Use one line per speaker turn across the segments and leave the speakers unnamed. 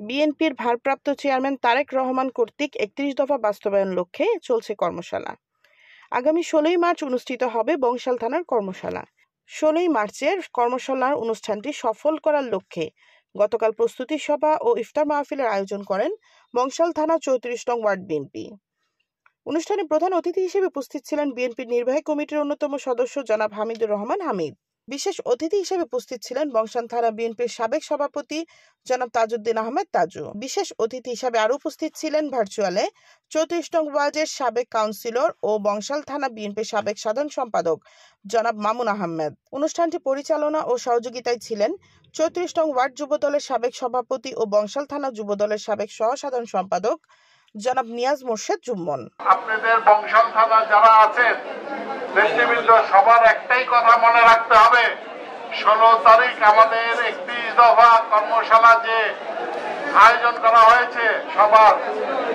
বিএনপির ভারপ্রাপ্ত চেয়ারম্যান তারেক রহমান কর্তৃক ৩১ দফা বাস্তবায়ন লক্ষ্যে চলছে কর্মশালা। আগামী ১৬ই মার্চ অনুষ্ঠিত হবে বংশাল থানার কর্মশালা। ১৬ই মার্চের কর্মশালার অনুষ্ঠানটি সফল করার লক্ষ্যে গতকাল প্রস্তুতি সভা ও ইফতার মাহফিলের আয়োজন করেন বংশাল থানা ৩৪ নং ওয়ার্ড বিএনপি। অনুষ্ঠানে প্রধান অতিথি হিসেবে উপস্থিত ছিলেন বিএনপির নির্বাহী কমিটির অন্যতম সদস্য জনাব হামিদুর রহমান হামিদ। বিশেষ অতিথি হিসেবে উপস্থিত ছিলেন বংশাল থানা বিএনপির সাবেক সভাপতি জনাব তাজউদ্দিন আহমেদ তাজু। বিশেষ অতিথি হিসেবে আরও উপস্থিত ছিলেন ভার্চুয়ালে ৩৪ নং ওয়ার্ডের সাবেক কাউন্সিলর ও বংশাল থানা বিএনপির সাবেক সাধারণ সম্পাদক জনাব মামুন আহমেদ। অনুষ্ঠানটি পরিচালনা ও সহযোগিতায় ছিলেন ৩৪ নং ওয়ার্ড যুবদলের সাবেক সভাপতি ও বংশাল থানা যুবদলের সাবেক সহ সাধারণ সম্পাদক জনাব নিয়াজ মোর্শেদ জুম্মন।
আপনাদের বংশাল থানা যারা আছেন নেতৃবৃন্দ, সবার একটাই কথা মনে রাখতে হবে, ১৬ তারিখ আমাদের ৩১ দফা কর্মশালা যে আয়োজন করা হয়েছে সবার,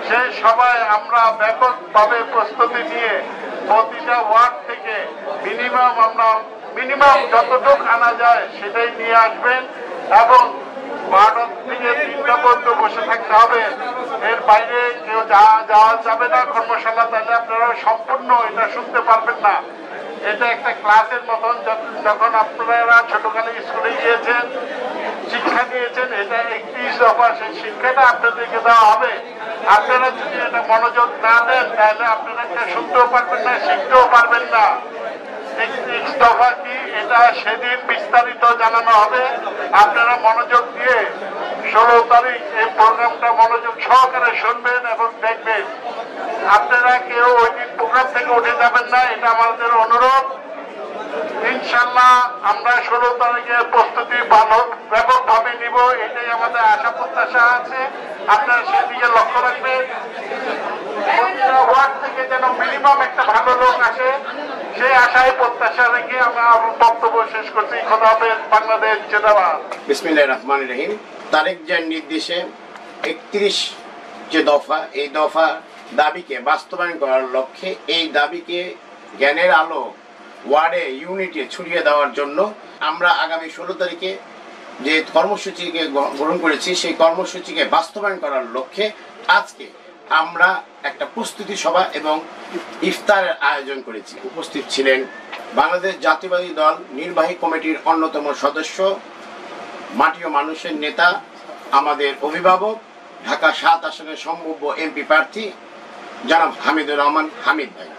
সেই সভায় আমরা ব্যাপকভাবে প্রস্তুতি নিয়ে প্রতিটা ওয়ার্ড থেকে মিনিমাম যতটুকু আনা যায় সেটাই নিয়ে আসবেন এবং ১২ থেকে ৩টা পর্যন্ত বসে থাকতে হবে। এর বাইরে কেউ যাওয়া যাবে না কর্মশালা, তাহলে আপনারা সম্পূর্ণ এটা শুনতে পারবেন না। এটা একটা ক্লাসের মতন, যখন আপনারা ছোটকালে স্কুলে গিয়েছেন শিক্ষা নিয়েছেন, এটা ৩১ দফা সেই শিক্ষাটা আপনাদেরকে দেওয়া হবে। আপনারা যদি এটা মনোযোগ না দেন তাহলে আপনারা এটা শুনতেও পারবেন না, শিখতেও পারবেন না। ৩১ দফা কি এটা সেদিন বিস্তারিত জানানো হবে। আপনারা মনোযোগ দিয়ে ১৬ তারিখ এই প্রোগ্রামটা মনোযোগ সহকারে শুনবেন এবং দেখবেন। আপনারা কেউ ওই দিন প্রোগ্রাম থেকে উঠে যাবেন না, এটা আমাদের অনুরোধ। ইনশাল্লাহ আমরা ১৬ তারিখের প্রস্তুতি ব্যাপকভাবে নিব, এটাই আমাদের আশা প্রত্যাশা আছে। আপনারা সেদিকে লক্ষ্য রাখবেন, প্রতিটা ওয়ার্ড থেকে যেন মিনিমাম একটা ভালো লোক আসে, সেই আশায় প্রত্যাশা রেখে আমরা বক্তব্য শেষ করছি। খোদা হাফেজ, বাংলাদেশ জিন্দাবাদ।
বিসমিল্লাহির রহমানির রহিম। তারেক জিয়ার নির্দেশে ৩১ যে দফা, এই দফা দাবিকে বাস্তবায়ন করার লক্ষ্যে, এই দাবিকে জ্ঞানের আলো ওয়ার্ডে ইউনিটে ছড়িয়ে দেওয়ার জন্য আমরা আগামী ১৬ তারিখে যে কর্মসূচিকে গ্রহণ করেছি, সেই কর্মসূচিকে বাস্তবায়ন করার লক্ষ্যে আজকে আমরা একটা প্রস্তুতি সভা এবং ইফতারের আয়োজন করেছি। উপস্থিত ছিলেন বাংলাদেশ জাতীয়বাদী দল নির্বাহী কমিটির অন্যতম সদস্য, মাটি ও মানুষের নেতা, আমাদের অভিভাবক, ঢাকা ৭ আসনের সম্ভাব্য এমপি প্রার্থী জনাব হামিদুর রহমান হামিদ ভাই।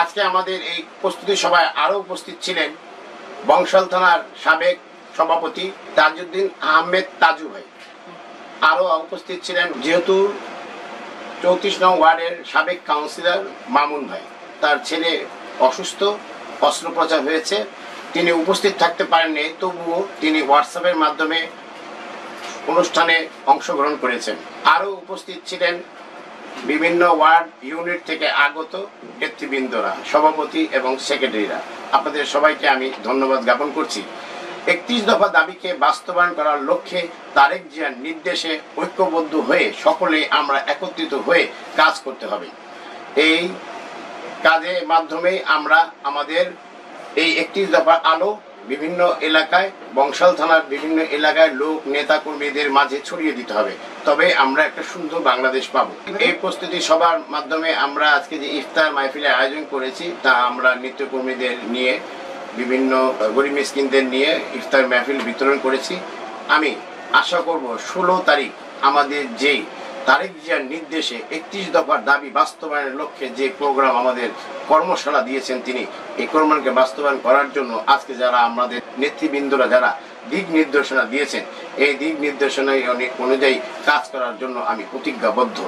আজকে আমাদের এই প্রস্তুতি সভায় আরও উপস্থিত ছিলেন বংশাল থানার সাবেক সভাপতি তাজউদ্দিন আহমেদ তাজু ভাই। আরও উপস্থিত ছিলেন যেহেতু ৩৪ নং ওয়ার্ডের সাবেক কাউন্সিলর মামুন ভাই, তার ছেলে অসুস্থ, অস্ত্রোপচার হয়েছে, তিনি উপস্থিত থাকতে পারেননি, তবুও তিনি হোয়াটসঅ্যাপের মাধ্যমে অনুষ্ঠানে অংশগ্রহণ করেছেন। আরও উপস্থিত ছিলেন বিভিন্ন ওয়ার্ড ইউনিট থেকে আগত নেতৃবৃন্দরা, সভাপতি এবং সেক্রেটারিরা। আপনাদের সবাইকে আমি ধন্যবাদ জ্ঞাপন করছি। ৩১ দফা দাবিকে বাস্তবায়ন করার লক্ষ্যে তারেক জিয়ার নির্দেশে ঐক্যবদ্ধ হয়ে সকলে আমরা একত্রিত হয়ে কাজ করতে হবে। এই কাজের মাধ্যমে আমরা আমাদের এই ৩১ দফার আলো বিভিন্ন এলাকায়, বংশাল থানার বিভিন্ন এলাকায় লোক নেতা কর্মীদের মাঝে ছড়িয়ে দিতে হবে, তবে আমরা একটা সুন্দর বাংলাদেশ পাবো। এই প্রস্তুতি সবার মাধ্যমে আমরা আজকে যে ইফতার মাহফিলের আয়োজন করেছি, তা আমরা নিত্যকর্মীদের নিয়ে, বিভিন্ন গরিব মিসকিনদের নিয়ে ইফতার মাহফিল বিতরণ করেছি। আমি আশা করব ১৬ তারিখ আমাদের যেই তারেক জিয়ার নির্দেশে ৩১ দফার দাবি বাস্তবায়নের লক্ষ্যে যে প্রোগ্রাম, আমাদের কর্মশালা দিয়েছেন তিনি, এই কর্মকে বাস্তবায়ন করার জন্য আজকে যারা আমাদের নেতৃবৃন্দরা যারা দিক নির্দেশনা দিয়েছেন, এই দিক নির্দেশনা অনুযায়ী কাজ করার জন্য আমি প্রতিজ্ঞাবদ্ধ।